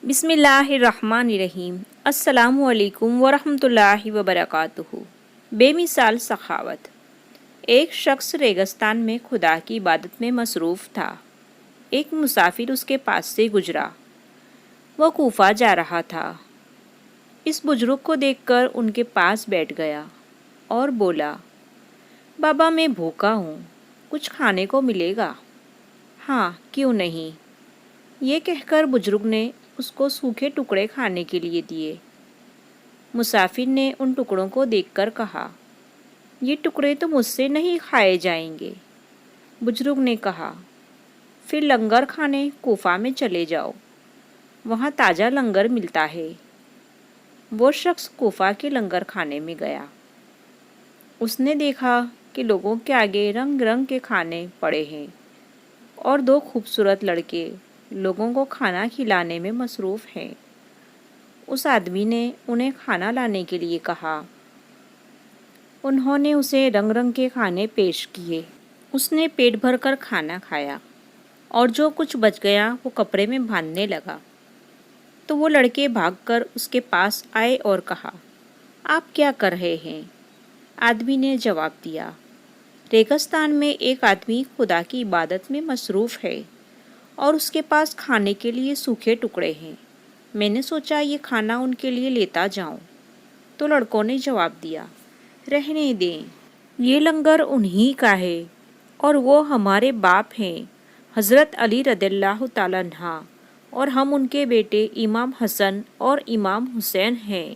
بسم اللہ الرحمن الرحیم۔ السلام علیکم ورحمۃ اللہ وبرکاتہ۔ بے مثال سخاوت۔ ایک شخص ریگستان میں خدا کی عبادت میں مصروف تھا۔ ایک مسافر اس کے پاس سے گزرا۔ وہ کوفہ جا رہا تھا۔ اس بزرگ کو دیکھ کر ان کے پاس بیٹھ گیا اور بولا، بابا میں بھوکا ہوں، کچھ کھانے کو ملے گا؟ ہاں، کیوں نہیں، یہ کہہ کر بزرگ نے اس کو سوکھے ٹکڑے کھانے کے لیے دیے۔ مسافر نے ان ٹکڑوں کو دیکھ کر کہا، یہ ٹکڑے تو مجھ سے نہیں کھائے جائیں گے۔ بزرگ نے کہا، پھر لنگر کھانے کوفہ میں چلے جاؤ، وہاں تازہ لنگر ملتا ہے۔ وہ شخص کوفہ کے لنگر کھانے میں گیا۔ اس نے دیکھا کہ لوگوں کے آگے رنگ رنگ کے کھانے پڑے ہیں اور دو خوبصورت لڑکے لوگوں کو کھانا کھلانے میں مصروف ہیں۔ اس آدمی نے انہیں کھانا لانے کے لیے کہا۔ انہوں نے اسے رنگ رنگ کے کھانے پیش کیے۔ اس نے پیٹ بھر کر کھانا کھایا اور جو کچھ بچ گیا وہ کپڑے میں باندھنے لگا۔ تو وہ لڑکے بھاگ کر اس کے پاس آئے اور کہا، آپ کیا کر رہے ہیں؟ آدمی نے جواب دیا، ریگستان میں ایک آدمی خدا کی عبادت میں مصروف ہے اور اس کے پاس کھانے کے لیے سوکھے ٹکڑے ہیں، میں نے سوچا یہ کھانا ان کے لیے لیتا جاؤں۔ تو لڑکوں نے جواب دیا، رہنے دیں، یہ لنگر انہی کا ہے اور وہ ہمارے باپ ہیں حضرت علی رضی اللہ تعالیٰ عنہ، اور ہم ان کے بیٹے امام حسن اور امام حسین ہیں۔